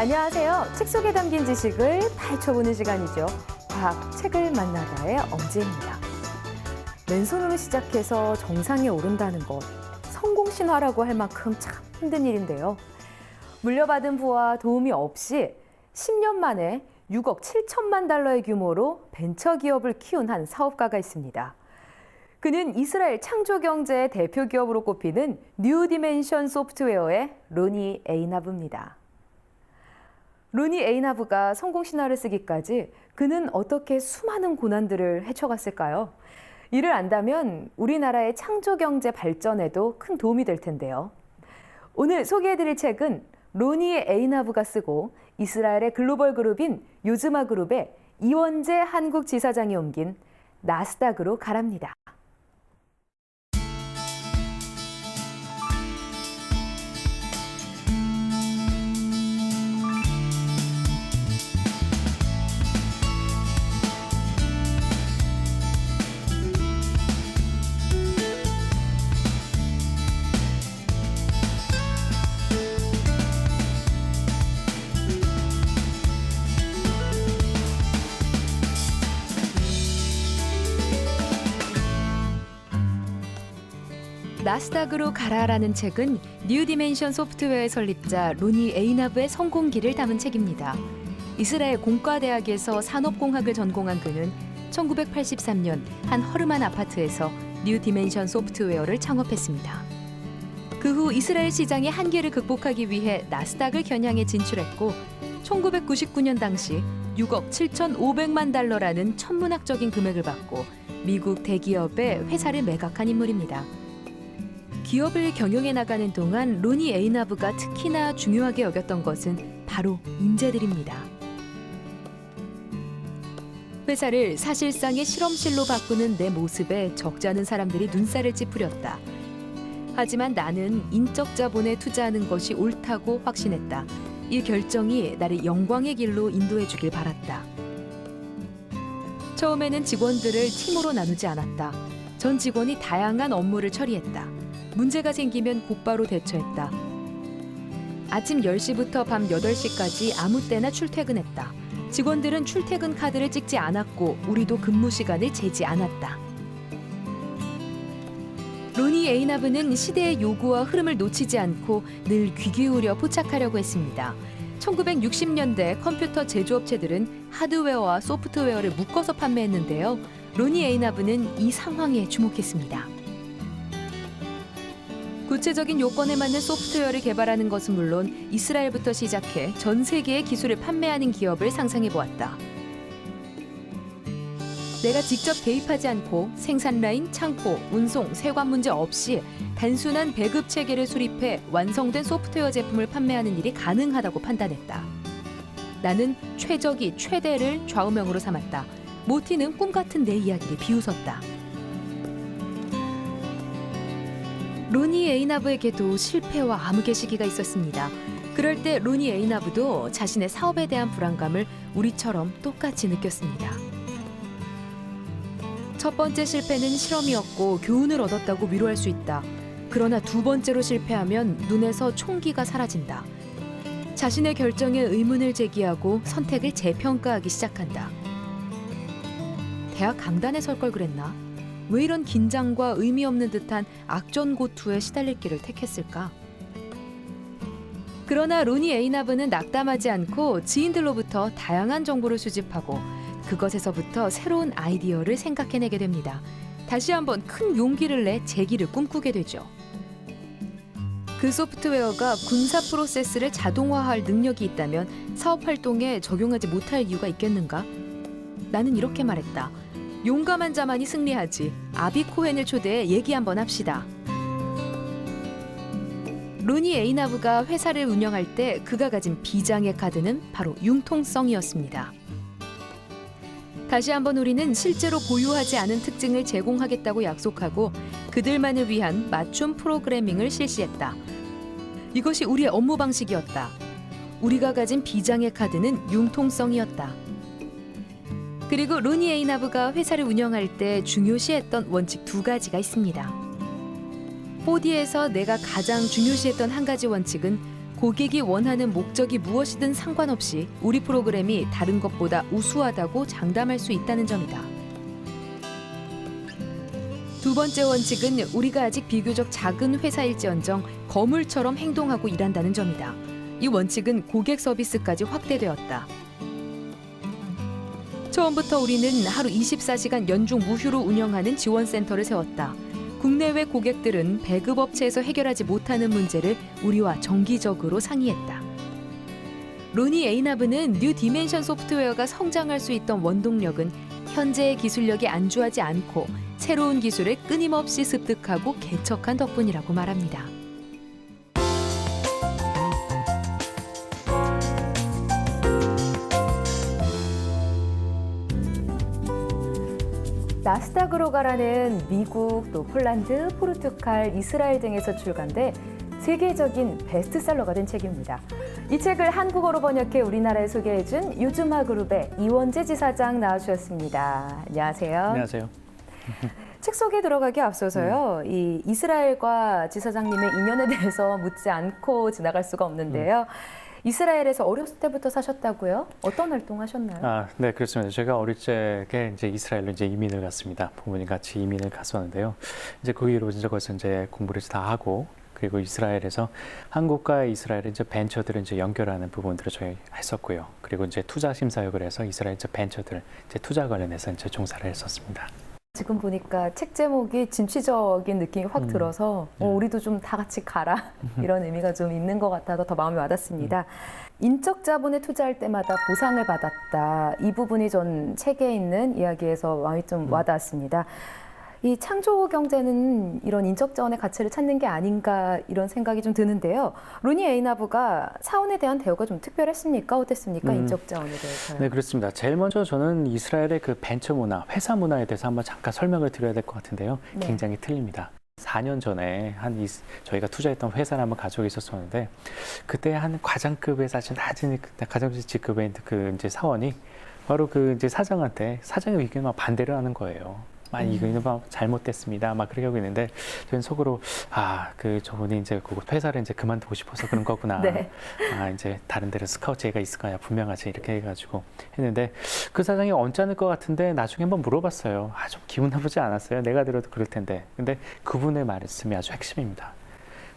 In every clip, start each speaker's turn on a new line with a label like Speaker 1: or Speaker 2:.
Speaker 1: 안녕하세요. 책 속에 담긴 지식을 파헤쳐보는 시간이죠. 과학 책을 만나다의 엄지입니다. 맨손으로 시작해서 정상에 오른다는 것, 성공 신화라고 할 만큼 참 힘든 일인데요. 물려받은 부와 도움이 없이 10년 만에 6억 7천만 달러의 규모로 벤처기업을 키운 한 사업가가 있습니다. 그는 이스라엘 창조경제의 대표 기업으로 꼽히는 뉴 디멘션 소프트웨어의 로니 에이나브입니다. 로니 에이나브가 성공 신화를 쓰기까지 그는 어떻게 수많은 고난들을 헤쳐갔을까요? 이를 안다면 우리나라의 창조경제 발전에도 큰 도움이 될 텐데요. 오늘 소개해드릴 책은 로니 에이나브가 쓰고 이스라엘의 글로벌 그룹인 요즈마 그룹의 이원재 한국 지사장이 옮긴 나스닥으로 가랍니다. 나스닥으로 가라라는 책은 뉴 디멘션 소프트웨어의 설립자 로니 에이나브의 성공기를 담은 책입니다. 이스라엘 공과대학에서 산업공학을 전공한 그는 1983년 한 허름한 아파트에서 뉴 디멘션 소프트웨어를 창업했습니다. 그 후 이스라엘 시장의 한계를 극복하기 위해 나스닥을 겨냥해 진출했고 1999년 당시 6억 7,500만 달러라는 천문학적인 금액을 받고 미국 대기업에 회사를 매각한 인물입니다. 기업을 경영해 나가는 동안 로니 에이나브가 특히나 중요하게 여겼던 것은 바로 인재들입니다. 회사를 사실상의 실험실로 바꾸는 내 모습에 적잖은 사람들이 눈살을 찌푸렸다. 하지만 나는 인적 자본에 투자하는 것이 옳다고 확신했다. 이 결정이 나를 영광의 길로 인도해 주길 바랐다. 처음에는 직원들을 팀으로 나누지 않았다. 전 직원이 다양한 업무를 처리했다. 문제가 생기면 곧바로 대처했다. 아침 10시부터 밤 8시까지 아무 때나 출퇴근했다. 직원들은 출퇴근 카드를 찍지 않았고 우리도 근무 시간을 재지 않았다. 로니 에이나브는 시대의 요구와 흐름을 놓치지 않고 늘 귀 기울여 포착하려고 했습니다. 1960년대 컴퓨터 제조업체들은 하드웨어와 소프트웨어를 묶어서 판매했는데요. 로니 에이나브는 이 상황에 주목했습니다. 구체적인 요건에 맞는 소프트웨어를 개발하는 것은 물론 이스라엘부터 시작해 전 세계의 기술을 판매하는 기업을 상상해 보았다. 내가 직접 개입하지 않고 생산 라인, 창고, 운송, 세관 문제 없이 단순한 배급 체계를 수립해 완성된 소프트웨어 제품을 판매하는 일이 가능하다고 판단했다. 나는 최적이 최대를 좌우명으로 삼았다. 모티는 꿈 같은 내 이야기를 비웃었다. 로니 에이나브에게도 실패와 암흑의 시기가 있었습니다. 그럴 때 로니 에이나브도 자신의 사업에 대한 불안감을 우리처럼 똑같이 느꼈습니다. 첫 번째 실패는 실험이었고 교훈을 얻었다고 위로할 수 있다. 그러나 두 번째로 실패하면 눈에서 총기가 사라진다. 자신의 결정에 의문을 제기하고 선택을 재평가하기 시작한다. 대학 강단에 설 걸 그랬나? 왜 이런 긴장과 의미 없는 듯한 악전고투에 시달릴 길을 택했을까? 그러나 로니 에이나브는 낙담하지 않고 지인들로부터 다양한 정보를 수집하고 그것에서부터 새로운 아이디어를 생각해내게 됩니다. 다시 한번 큰 용기를 내 재기를 꿈꾸게 되죠. 그 소프트웨어가 군사 프로세스를 자동화할 능력이 있다면 사업 활동에 적용하지 못할 이유가 있겠는가? 나는 이렇게 말했다. 용감한 자만이 승리하지. 아비 코헨을 초대해 얘기 한번 합시다. 로니 에이나브가 회사를 운영할 때 그가 가진 비장의 카드는 바로 융통성이었습니다. 다시 한번 우리는 실제로 보유하지 않은 특징을 제공하겠다고 약속하고 그들만을 위한 맞춤 프로그래밍을 실시했다. 이것이 우리의 업무 방식이었다. 우리가 가진 비장의 카드는 융통성이었다. 그리고 로니 에이나브가 회사를 운영할 때 중요시했던 원칙 두 가지가 있습니다. 4D에서 내가 가장 중요시했던 한 가지 원칙은 고객이 원하는 목적이 무엇이든 상관없이 우리 프로그램이 다른 것보다 우수하다고 장담할 수 있다는 점이다. 두 번째 원칙은 우리가 아직 비교적 작은 회사일지언정 거물처럼 행동하고 일한다는 점이다. 이 원칙은 고객 서비스까지 확대되었다. 처음부터 우리는 하루 24시간 연중 무휴로 운영하는 지원센터를 세웠다. 국내외 고객들은 배급업체에서 해결하지 못하는 문제를 우리와 정기적으로 상의했다. 로니 에이나브는 뉴 디멘션 소프트웨어가 성장할 수 있던 원동력은 현재의 기술력에 안주하지 않고 새로운 기술을 끊임없이 습득하고 개척한 덕분이라고 말합니다. 나스닥으로 가라는 미국, 또 폴란드, 포르투갈, 이스라엘 등에서 출간돼 세계적인 베스트셀러가 된 책입니다. 이 책을 한국어로 번역해 우리나라에 소개해준 유즈마 그룹의 이원재 지사장 나와주셨습니다. 안녕하세요.
Speaker 2: 안녕하세요.
Speaker 1: 책 소개 들어가기 앞서서요. 이 이스라엘과 지사장님의 인연에 대해서 묻지 않고 지나갈 수가 없는데요. 이스라엘에서 어렸을 때부터 사셨다고요? 어떤 활동하셨나요?
Speaker 2: 네, 그렇습니다. 제가 어릴 적에 이제 이스라엘로 이제 이민을 갔습니다. 부모님 같이 이민을 갔었는데요. 이제 거기로 이제 거기서 이제 공부를 다 하고, 그리고 이스라엘에서 한국과 이스라엘의 이제 벤처들을 이제 연결하는 부분들을 저희 했었고요. 그리고 이제 투자 심사역을 해서 이스라엘 이제 벤처들 이제 투자 관련해서 이제 종사를 했었습니다.
Speaker 1: 지금 보니까 책 제목이 진취적인 느낌이 확 들어서 우리도 좀 다 같이 가라 이런 의미가 좀 있는 것 같아서 더 마음이 와닿습니다. 인적 자본에 투자할 때마다 보상을 받았다. 이 부분이 전 책에 있는 이야기에서 마음이 좀 와닿았습니다. 이 창조 경제는 이런 인적 자원의 가치를 찾는 게 아닌가 이런 생각이 좀 드는데요. 로니 에이나브가 사원에 대한 대우가 좀 특별했습니까? 어땠습니까? 인적 자원에 대해서.
Speaker 2: 네, 그렇습니다. 제일 먼저 저는 이스라엘의 그 벤처 문화, 회사 문화에 대해서 한번 잠깐 설명을 드려야 될 것 같은데요.
Speaker 1: 네.
Speaker 2: 굉장히 틀립니다. 4년 전에 저희가 투자했던 회사를 한번 가지고 있었었는데, 그때 한 과장급의 사실 낮은 가장급의 직급의 그 이제 사원이 바로 그 이제 사장한테 사장의 의견에 막 반대를 하는 거예요. 이거는 막 잘못됐습니다. 막 그렇게 하고 있는데 저는 속으로 저분이 이제 그 회사를 이제 그만두고 싶어서 그런 거구나.
Speaker 1: 네.
Speaker 2: 이제 다른 데로 스카우트가 있을 거야 분명하지 이렇게 해가지고 했는데 그 사장이 언짢을 것 같은데 나중에 한번 물어봤어요. 좀 기분 나쁘지 않았어요. 내가 들어도 그럴 텐데. 근데 그분의 말씀이 아주 핵심입니다.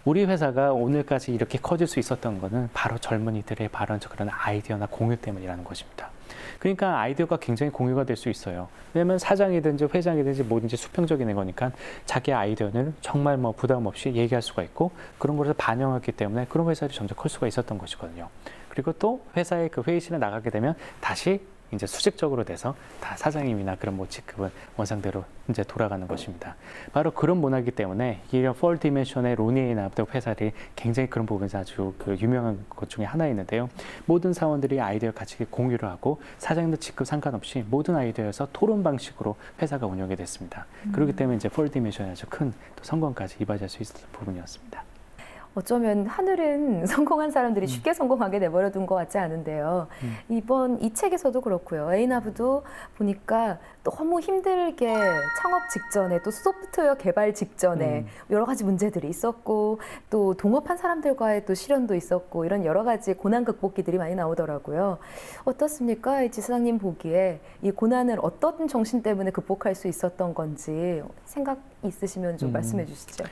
Speaker 2: 우리 회사가 오늘까지 이렇게 커질 수 있었던 거는 바로 젊은이들의 그런 아이디어나 공유 때문이라는 것입니다. 그러니까 아이디어가 굉장히 공유가 될 수 있어요. 왜냐하면 사장이든지 회장이든지 뭐든지 수평적인 거니까 자기 아이디어는 정말 뭐 부담 없이 얘기할 수가 있고 그런 것을 반영했기 때문에 그런 회사들이 점점 클 수가 있었던 것이거든요. 그리고 또 회사의 그 회의실에 나가게 되면 다시 이제 수직적으로 돼서 다 사장님이나 그런 뭐 직급은 원상대로 이제 돌아가는 것입니다. 바로 그런 문화이기 때문에 이런 4디멘션의 로니 에이나브 회사들이 굉장히 그런 부분에서 아주 그 유명한 것 중에 하나 있는데요. 모든 사원들이 아이디어 같이 공유를 하고 사장님들 직급 상관없이 모든 아이디어에서 토론 방식으로 회사가 운영이 됐습니다. 그렇기 때문에 이제 4디멘션의 아주 큰 또 성공까지 이바지할 수 있었던 부분이었습니다.
Speaker 1: 어쩌면 하늘은 성공한 사람들이 쉽게 성공하게 내버려둔 것 같지 않은데요. 이번 이 책에서도 그렇고요. 에이나브도 보니까 너무 힘들게 창업 직전에 또 소프트웨어 개발 직전에 여러 가지 문제들이 있었고 또 동업한 사람들과의 또 시련도 있었고 이런 여러 가지 고난 극복기들이 많이 나오더라고요. 어떻습니까? 이 지사장님 보기에 이 고난을 어떤 정신 때문에 극복할 수 있었던 건지 생각 있으시면 좀 말씀해 주시죠.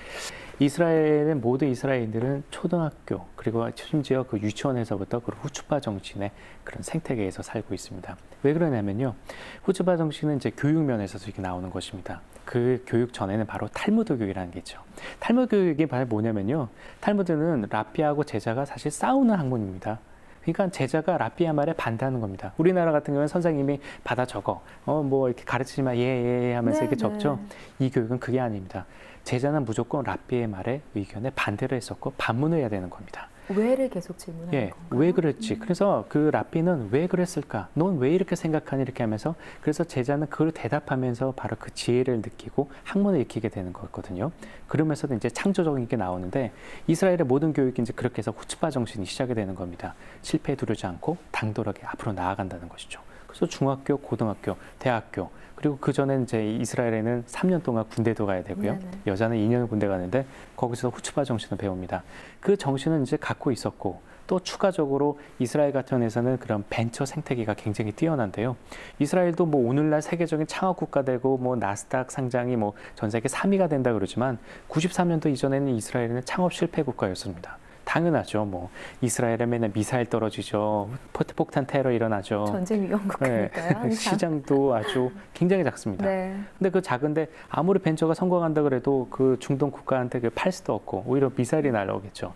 Speaker 2: 이스라엘의 모든 이스라엘인들은 초등학교 그리고 심지어 그 유치원에서부터 그 후츠파 정신의 그런 생태계에서 살고 있습니다. 왜 그러냐면요, 후츠파 정신은 이제 교육 면에서도 이렇게 나오는 것입니다. 그 교육 전에는 바로 탈무드 교육이라는 게 있죠. 탈무드 교육이 바로 뭐냐면요, 탈무드는 랍비하고 제자가 사실 싸우는 학문입니다. 그러니까 제자가 랍비의 말에 반대하는 겁니다. 우리나라 같은 경우는 선생님이 받아 적어, 뭐 이렇게 가르치지 마, 예 하면서 이렇게 적죠. 이 교육은 그게 아닙니다. 제자는 무조건 랍비의 말에 의견에 반대를 했었고 반문을 해야 되는 겁니다.
Speaker 1: 왜를 계속 질문하는 건가요?
Speaker 2: 왜 그랬지? 그래서 그 랍비는 왜 그랬을까? 넌 왜 이렇게 생각하니? 이렇게 하면서 그래서 제자는 그걸 대답하면서 바로 그 지혜를 느끼고 학문을 익히게 되는 거거든요. 그러면서도 이제 창조적인 게 나오는데 이스라엘의 모든 교육이 이제 그렇게 해서 후츠파 정신이 시작이 되는 겁니다. 실패에 두려지 않고 당돌하게 앞으로 나아간다는 것이죠. 그래서 중학교, 고등학교, 대학교 그리고 그 전에 이제 이스라엘에는 3년 동안 군대도 가야 되고요.
Speaker 1: 네네.
Speaker 2: 여자는 2년 군대 가는데 거기서 후츠파 정신을 배웁니다. 그 정신은 이제 갖고 있었고 또 추가적으로 이스라엘 같은 데서는 그런 벤처 생태계가 굉장히 뛰어난데요. 이스라엘도 뭐 오늘날 세계적인 창업 국가 되고 뭐 나스닥 상장이 뭐 전 세계 3위가 된다 그러지만 93년도 이전에는 이스라엘은 창업 실패 국가였습니다. 당연하죠. 뭐 이스라엘에 맨날 미사일 떨어지죠. 포탄 테러 일어나죠.
Speaker 1: 전쟁 위험 국가니까요. 항상.
Speaker 2: 시장도 아주 굉장히 작습니다.
Speaker 1: 네.
Speaker 2: 근데 그 작은데 아무리 벤처가 성공한다 그래도 그 중동 국가한테 팔 수도 없고 오히려 미사일이 날아오겠죠.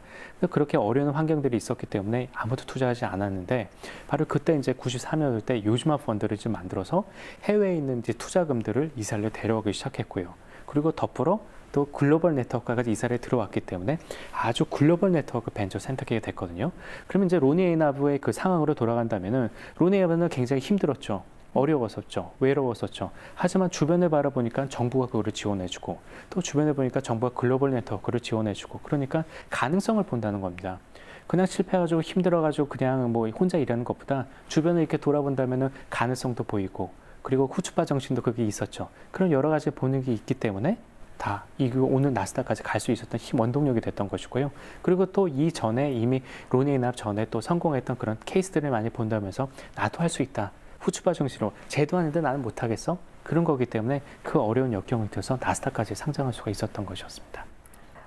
Speaker 2: 그렇게 어려운 환경들이 있었기 때문에 아무도 투자하지 않았는데 바로 그때 이제 94년 때 요즈마 펀드를 좀 만들어서 해외에 있는 이제 투자금들을 이스라엘로 데려오기 시작했고요. 그리고 덧불어 또 글로벌 네트워크가 이스라엘에 들어왔기 때문에 아주 글로벌 네트워크 벤처 센터가 됐거든요. 그러면 이제 로니 에이나브의 그 상황으로 돌아간다면은 로니 에이나브는 굉장히 힘들었죠. 어려웠었죠. 외로웠었죠. 하지만 주변을 바라보니까 정부가 그거를 지원해주고 또 주변을 보니까 정부가 글로벌 네트워크를 지원해주고 그러니까 가능성을 본다는 겁니다. 그냥 실패해가지고 힘들어가지고 그냥 뭐 혼자 일하는 것보다 주변을 이렇게 돌아본다면은 가능성도 보이고 그리고 후츠파 정신도 그게 있었죠. 그런 여러 가지 보는 게 있기 때문에 다 이거 오늘 나스닥까지 갈 수 있었던 힘 원동력이 됐던 것이고요. 그리고 또 이 전에 이미 로니 에이납 전에 또 성공했던 그런 케이스들을 많이 본다면서 나도 할 수 있다. 후츠파 정신으로 쟤도 하는데 나는 못하겠어? 그런 거기 때문에 그 어려운 역경을 펴서 나스닥까지 상장할 수가 있었던 것이었습니다.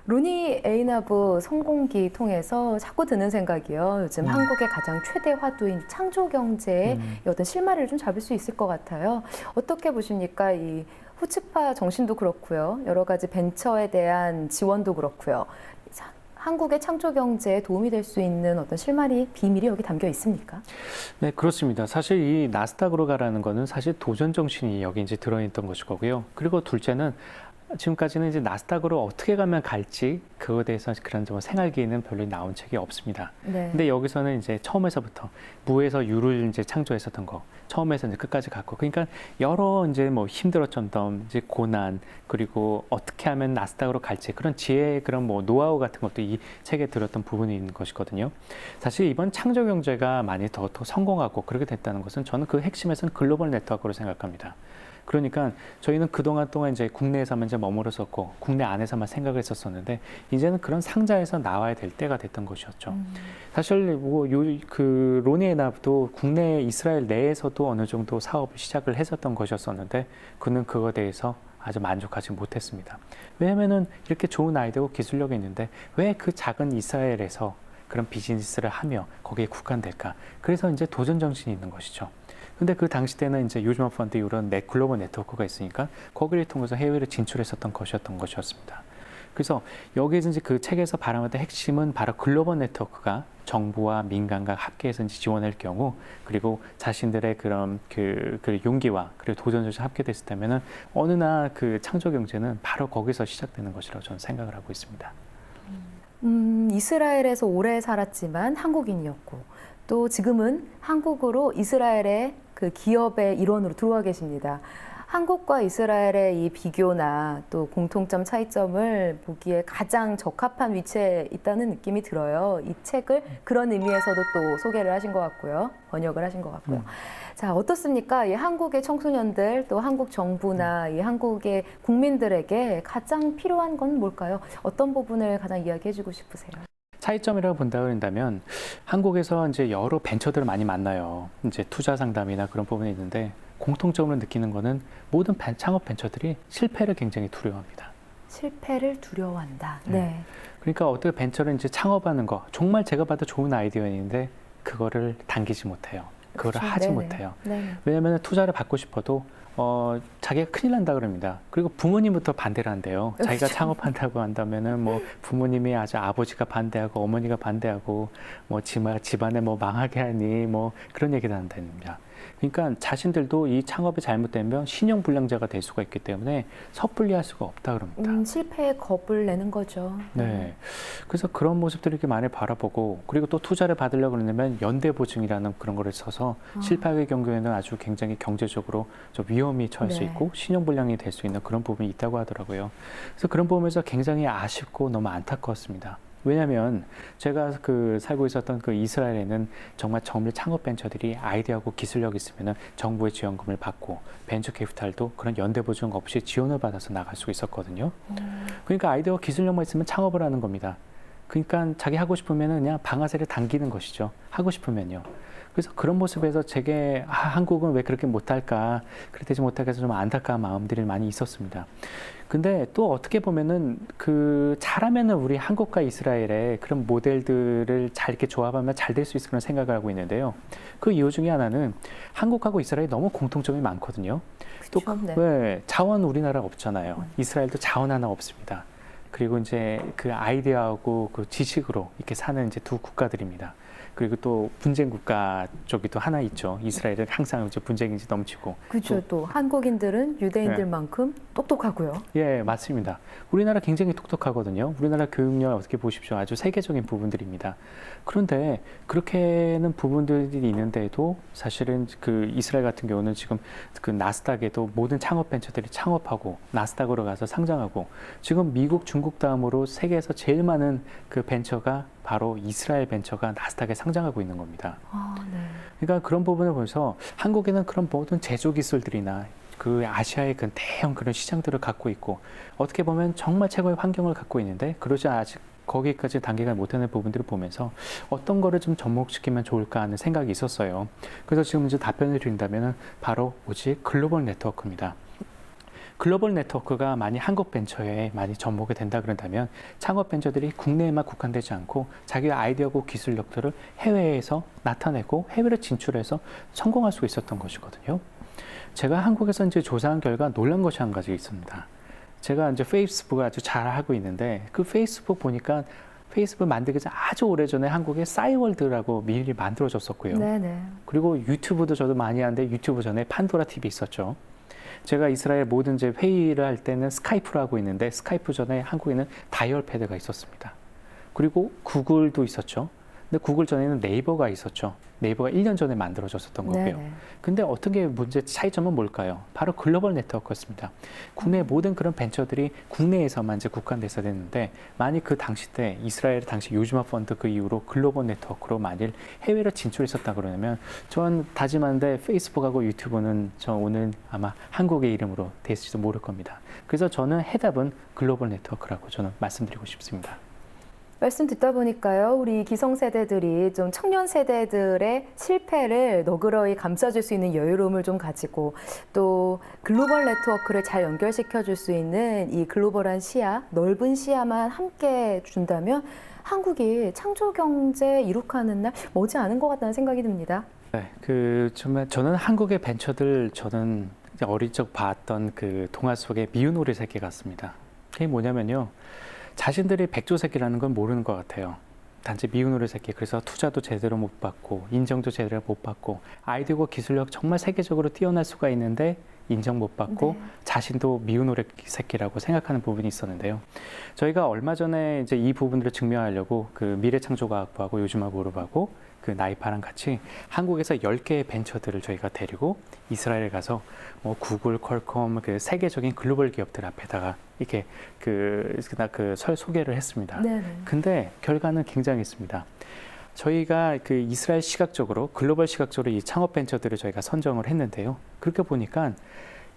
Speaker 1: 로니 에이나브 성공기 통해서 자꾸 드는 생각이요. 요즘 한국의 가장 최대 화두인 창조 경제의 어떤 실마리를 좀 잡을 수 있을 것 같아요. 어떻게 보십니까? 이 후츠파 정신도 그렇고요. 여러 가지 벤처에 대한 지원도 그렇고요. 한국의 창조 경제에 도움이 될 수 있는 어떤 실마리 비밀이 여기 담겨 있습니까?
Speaker 2: 네, 그렇습니다. 사실 이 나스닥으로 가라는 거는 사실 도전 정신이 여기 이제 들어있던 것일 거고요. 그리고 둘째는 지금까지는 이제 나스닥으로 어떻게 가면 갈지 그거에 대해서 그런 좀 생활기에는 별로 나온 책이 없습니다.
Speaker 1: 네.
Speaker 2: 근데 여기서는 이제 처음에서부터 무에서 유를 이제 창조했었던 거 처음에서 이제 끝까지 갔고 그러니까 여러 이제 뭐 힘들었던 점 이제 고난 그리고 어떻게 하면 나스닥으로 갈지 그런 지혜 그런 뭐 노하우 같은 것도 이 책에 들었던 부분이 있는 것이거든요. 사실 이번 창조 경제가 많이 더 성공하고 그렇게 됐다는 것은 저는 그 핵심에서는 글로벌 네트워크로 생각합니다. 그러니까 저희는 그동안 동안 이제 국내에서만 이제 머물렀었고 국내 안에서만 생각을 했었었는데 이제는 그런 상자에서 나와야 될 때가 됐던 것이었죠. 사실 뭐 그 로니 에이나브도 국내 이스라엘 내에서도 어느 정도 사업을 시작을 했었던 것이었었는데 그는 그거에 대해서 아주 만족하지 못했습니다. 왜냐면은 이렇게 좋은 아이디어고 기술력이 있는데 왜 그 작은 이스라엘에서 그런 비즈니스를 하며 거기에 국한될까? 그래서 이제 도전 정신이 있는 것이죠. 근데 그 당시 때는 이제 요즈마 펀드 이런 글로벌 네트워크가 있으니까 거기를 통해서 해외로 진출했었던 것이었습니다. 그래서 여기에서 이제 그 책에서 바라봤던 핵심은 바로 글로벌 네트워크가 정부와 민간과 함께해서 이제 지원할 경우 그리고 자신들의 그런 그 용기와 그리고 도전을 합격됐을 때면은 어느 날 그 창조 경제는 바로 거기서 시작되는 것이라고 저는 생각을 하고 있습니다.
Speaker 1: 이스라엘에서 오래 살았지만 한국인이었고 또 지금은 한국으로 이스라엘의 그 기업의 일원으로 들어와 계십니다. 한국과 이스라엘의 이 비교나 또 공통점 차이점을 보기에 가장 적합한 위치에 있다는 느낌이 들어요. 이 책을 그런 의미에서도 또 소개를 하신 것 같고요. 번역을 하신 것 같고요. 자, 어떻습니까? 이 한국의 청소년들 또 한국 정부나 이 한국의 국민들에게 가장 필요한 건 뭘까요? 어떤 부분을 가장 이야기해주고 싶으세요?
Speaker 2: 차이점이라고 본다고 한다면 한국에서 이제 여러 벤처들을 많이 만나요. 이제 투자 상담이나 그런 부분이 있는데 공통점으로 느끼는 거는 모든 창업 벤처들이 실패를 굉장히 두려워합니다.
Speaker 1: 실패를 두려워한다.
Speaker 2: 네.
Speaker 1: 네.
Speaker 2: 그러니까 어떻게 벤처를 이제 창업하는 거 정말 제가 봐도 좋은 아이디어인데 그거를 당기지 못해요. 그거를
Speaker 1: 그렇죠.
Speaker 2: 하지
Speaker 1: 네네. 못해요.
Speaker 2: 왜냐하면 투자를 받고 싶어도 자기가 큰일 난다 그럽니다. 그리고 부모님부터 반대를 한대요. 자기가 창업한다고 한다면은 뭐 부모님이 아주 아버지가 반대하고 어머니가 반대하고 뭐 집안에 뭐 망하게 하니 뭐 그런 얘기를 한답니다. 그러니까 자신들도 이 창업이 잘못되면 신용불량자가 될 수가 있기 때문에 섣불리 할 수가 없다 그럽니다.
Speaker 1: 실패에 겁을 내는 거죠.
Speaker 2: 네. 그래서 그런 모습들을 이렇게 많이 바라보고 그리고 또 투자를 받으려고 그러면 연대보증이라는 그런 거를 써서 실패의 경우에는 아주 굉장히 경제적으로 좀 위험이 처할 수 있고 신용불량이 될 수 있는 그런 부분이 있다고 하더라고요. 그래서 그런 부분에서 굉장히 아쉽고 너무 안타까웠습니다. 왜냐하면 제가 그 살고 있었던 그 이스라엘에는 정말 창업 벤처들이 아이디어하고 기술력 있으면 정부의 지원금을 받고 벤처 캐피탈도 그런 연대 보증 없이 지원을 받아서 나갈 수 있었거든요. 그러니까 아이디어와 기술력만 있으면 창업을 하는 겁니다. 그러니까 자기 하고 싶으면 그냥 방아쇠를 당기는 것이죠. 하고 싶으면요. 그래서 그런 모습에서 제게 한국은 왜 그렇게 못할까, 그렇게 되지 못하게 해서 좀 안타까운 마음들이 많이 있었습니다. 근데 또 어떻게 보면은 그 잘하면은 우리 한국과 이스라엘의 그런 모델들을 잘 이렇게 조합하면 잘 될 수 있을 그런 생각을 하고 있는데요. 그 이유 중에 하나는 한국하고 이스라엘이 너무 공통점이 많거든요. 또
Speaker 1: 네.
Speaker 2: 왜 자원 우리나라 없잖아요. 이스라엘도 자원 하나 없습니다. 그리고 이제 그 아이디어하고 그 지식으로 이렇게 사는 이제 두 국가들입니다. 그리고 또 분쟁 국가 쪽이 또 하나 있죠. 이스라엘은 항상 이제 분쟁이 넘치고.
Speaker 1: 그렇죠. 또 한국인들은 유대인들만큼 똑똑하고요.
Speaker 2: 예, 맞습니다. 우리나라 굉장히 똑똑하거든요. 우리나라 교육열 어떻게 보십시오. 아주 세계적인 부분들입니다. 그런데 그렇게는 부분들이 있는데도 사실은 그 이스라엘 같은 경우는 지금 그 나스닥에도 모든 창업 벤처들이 창업하고 나스닥으로 가서 상장하고 지금 미국, 중국 다음으로 세계에서 제일 많은 그 벤처가 바로 이스라엘 벤처가 나스닥에 상장하고 있는 겁니다.
Speaker 1: 네.
Speaker 2: 그러니까 그런 부분을 보면서 한국에는 그런 모든 제조 기술들이나 그 아시아의 그 대형 그런 시장들을 갖고 있고 어떻게 보면 정말 최고의 환경을 갖고 있는데 그러지 아직 거기까지 단계가 못하는 부분들을 보면서 어떤 거를 좀 접목시키면 좋을까 하는 생각이 있었어요. 그래서 지금 이제 답변을 드린다면 바로 오직 글로벌 네트워크입니다. 글로벌 네트워크가 많이 한국 벤처에 많이 접목이 된다 그런다면 창업 벤처들이 국내에만 국한되지 않고 자기의 아이디어고 기술력들을 해외에서 나타내고 해외로 진출해서 성공할 수 있었던 것이거든요. 제가 한국에서 이제 조사한 결과 놀란 것이 한 가지 있습니다. 제가 이제 페이스북을 아주 잘 하고 있는데 그 페이스북 보니까 페이스북 만들기 전 아주 오래전에 한국에 싸이월드라고 미리 만들어졌었고요.
Speaker 1: 네네.
Speaker 2: 그리고 유튜브도 저도 많이 하는데 유튜브 전에 판도라 TV 있었죠. 제가 이스라엘 모든 이제 회의를 할 때는 스카이프를 하고 있는데 스카이프 전에 한국에는 다이얼패드가 있었습니다. 그리고 구글도 있었죠. 근데 구글 전에는 네이버가 있었죠. 네이버가 1년 전에 만들어졌었던 거고요.
Speaker 1: 네네.
Speaker 2: 근데 어떻게 문제 차이점은 뭘까요? 바로 글로벌 네트워크였습니다. 국내 모든 그런 벤처들이 국내에서만 이제 국한돼서 됐는데 만약 그 당시 때 이스라엘 당시 요즈마 펀드 그 이후로 글로벌 네트워크로 만일 해외로 진출했었다 그러면 전 다짐하는데 페이스북하고 유튜브는 저 오늘 아마 한국의 이름으로 됐을지도 모를 겁니다. 그래서 저는 해답은 글로벌 네트워크라고 저는 말씀드리고 싶습니다.
Speaker 1: 말씀 듣다 보니까요, 우리 기성세대들이 좀 청년 세대들의 실패를 너그러이 감싸줄 수 있는 여유로움을 좀 가지고 또 글로벌 네트워크를 잘 연결시켜 줄 수 있는 이 글로벌한 시야, 넓은 시야만 함께 준다면 한국이 창조 경제 이룩하는 날 머지않은 것 같다는 생각이 듭니다.
Speaker 2: 네, 정말 저는 한국의 벤처들 저는 어릴 적 봤던 그 동화 속의 미운 오리 새끼 같습니다. 그게 뭐냐면요. 자신들이 백조새끼라는 건 모르는 것 같아요. 단지 미운 오리 새끼. 그래서 투자도 제대로 못 받고 인정도 제대로 못 받고 아이디어고 기술력 정말 세계적으로 뛰어날 수가 있는데 인정 못 받고
Speaker 1: 네.
Speaker 2: 자신도 미운 오리 새끼라고 생각하는 부분이 있었는데요. 저희가 얼마 전에 이제 이 부분들을 증명하려고 그 미래창조과학부하고 요즘하고하고 그 나이파랑 같이 한국에서 10개의 벤처들을 저희가 데리고 이스라엘에 가서 뭐 구글, 퀄컴 그 세계적인 글로벌 기업들 앞에다가 이렇게 그 소개를 했습니다.
Speaker 1: 네네.
Speaker 2: 근데 결과는 굉장했습니다. 저희가 그 이스라엘 시각적으로 글로벌 시각적으로 이 창업 벤처들을 저희가 선정을 했는데요. 그렇게 보니까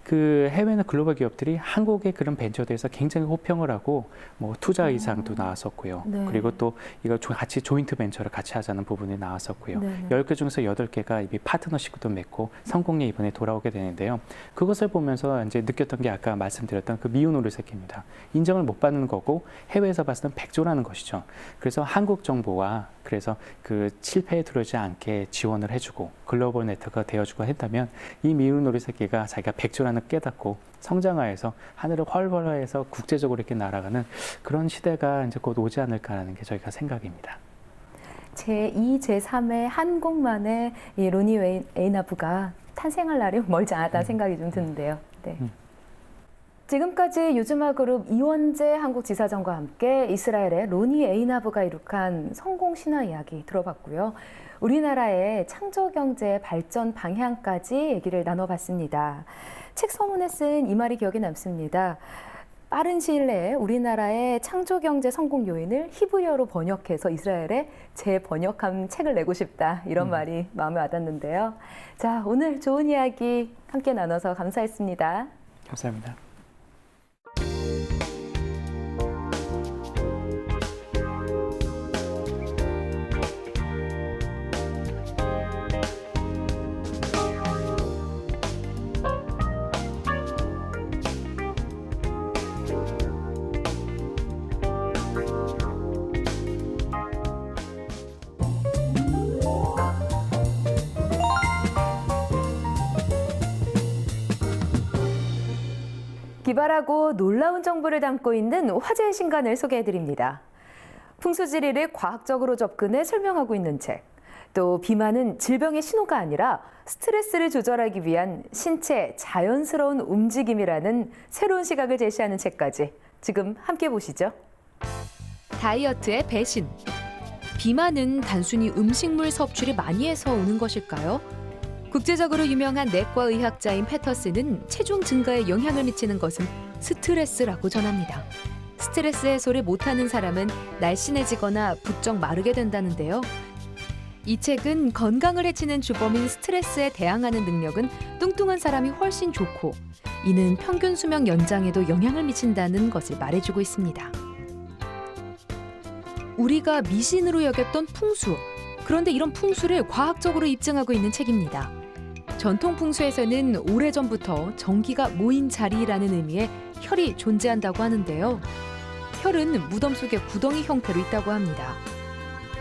Speaker 2: 그 해외는 글로벌 기업들이 한국의 그런 벤처들에서 굉장히 호평을 하고 뭐 투자 의상도 나왔었고요.
Speaker 1: 네.
Speaker 2: 그리고 또 이거 같이 조인트 벤처를 같이 하자는 부분이 나왔었고요.
Speaker 1: 네네.
Speaker 2: 10개 중에서 8개가 이미 파트너십도 맺고 성공에 이번에 돌아오게 되는데요. 그것을 보면서 이제 느꼈던 게 아까 말씀드렸던 그 미운 오리 새끼입니다. 인정을 못 받는 거고 해외에서 봤을 땐 백조라는 것이죠. 그래서 한국 정부와 그래서 그 실패에 들어오지 않게 지원을 해주고 글로벌 네트워크가 되어주고 했다면 이 미운 오리 새끼가 자기가 백조라는 깨닫고 성장하여서 하늘을 활활해서 국제적으로 이렇게 날아가는 그런 시대가 이제 곧 오지 않을까라는 게 저희가 생각입니다.
Speaker 1: 제2, 제3의 한국만의 이 로니 에이나브가 탄생할 날이 멀지 않았다는 생각이 좀 드는데요. 네. 지금까지 요즘화그룹 이원재 한국지사장과 함께 이스라엘의 로니 에이나브가 이룩한 성공 신화 이야기 들어봤고요. 우리나라의 창조경제 발전 방향까지 얘기를 나눠봤습니다. 책 서문에 쓴 이 말이 기억에 남습니다. 빠른 시일 내에 우리나라의 창조경제 성공 요인을 히브리어로 번역해서 이스라엘에 재번역한 책을 내고 싶다. 이런 말이 마음에 와닿는데요. 자, 오늘 좋은 이야기 함께 나눠서 감사했습니다.
Speaker 2: 감사합니다.
Speaker 1: 기발하고 놀라운 정보를 담고 있는 화제의 신간을 소개해드립니다. 풍수지리를 과학적으로 접근해 설명하고 있는 책, 또 비만은 질병의 신호가 아니라 스트레스를 조절하기 위한 신체 자연스러운 움직임이라는 새로운 시각을 제시하는 책까지 지금 함께 보시죠.
Speaker 3: 다이어트의 배신. 비만은 단순히 음식물 섭취를 많이 해서 오는 것일까요? 국제적으로 유명한 내과 의학자인 패터슨은 체중 증가에 영향을 미치는 것은 스트레스라고 전합니다. 스트레스 해소를 못하는 사람은 날씬해지거나 부쩍 마르게 된다는데요. 이 책은 건강을 해치는 주범인 스트레스에 대항하는 능력은 뚱뚱한 사람이 훨씬 좋고, 이는 평균 수명 연장에도 영향을 미친다는 것을 말해주고 있습니다. 우리가 미신으로 여겼던 풍수, 그런데 이런 풍수를 과학적으로 입증하고 있는 책입니다. 전통 풍수에서는 오래전부터 정기가 모인 자리라는 의미의 혈이 존재한다고 하는데요. 혈은 무덤 속에 구덩이 형태로 있다고 합니다.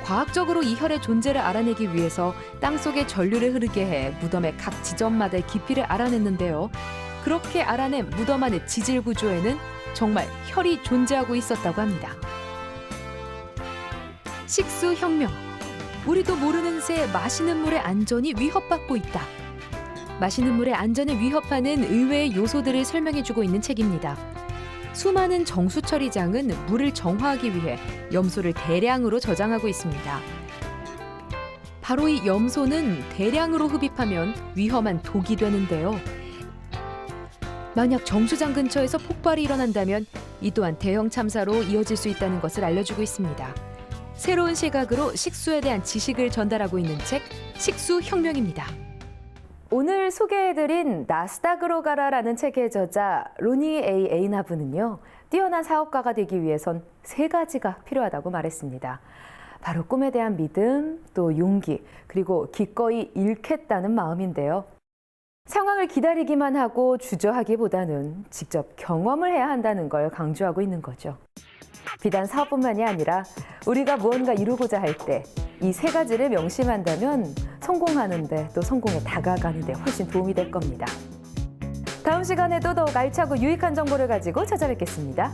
Speaker 3: 과학적으로 이 혈의 존재를 알아내기 위해서 땅속에 전류를 흐르게 해 무덤의 각 지점마다의 깊이를 알아냈는데요. 그렇게 알아낸 무덤 안의 지질 구조에는 정말 혈이 존재하고 있었다고 합니다. 식수혁명. 우리도 모르는 새 마시는 물의 안전이 위협받고 있다. 마시는 물의 안전을 위협하는 의외의 요소들을 설명해주고 있는 책입니다. 수많은 정수 처리장은 물을 정화하기 위해 염소를 대량으로 저장하고 있습니다. 바로 이 염소는 대량으로 흡입하면 위험한 독이 되는데요. 만약 정수장 근처에서 폭발이 일어난다면 이 또한 대형 참사로 이어질 수 있다는 것을 알려주고 있습니다. 새로운 시각으로 식수에 대한 지식을 전달하고 있는 책, 식수혁명입니다.
Speaker 1: 오늘 소개해드린 나스닥으로 가라라는 책의 저자 로니 A. 에이나브는요, 뛰어난 사업가가 되기 위해선 3가지가 필요하다고 말했습니다. 바로 꿈에 대한 믿음, 또 용기, 그리고 기꺼이 잃겠다는 마음인데요. 상황을 기다리기만 하고 주저하기보다는 직접 경험을 해야 한다는 걸 강조하고 있는 거죠. 비단 사업뿐만이 아니라 우리가 무언가 이루고자 할 때 이 3가지를 명심한다면 성공하는데, 또 성공에 다가가는데 훨씬 도움이 될 겁니다. 다음 시간에도 더욱 알차고 유익한 정보를 가지고 찾아뵙겠습니다.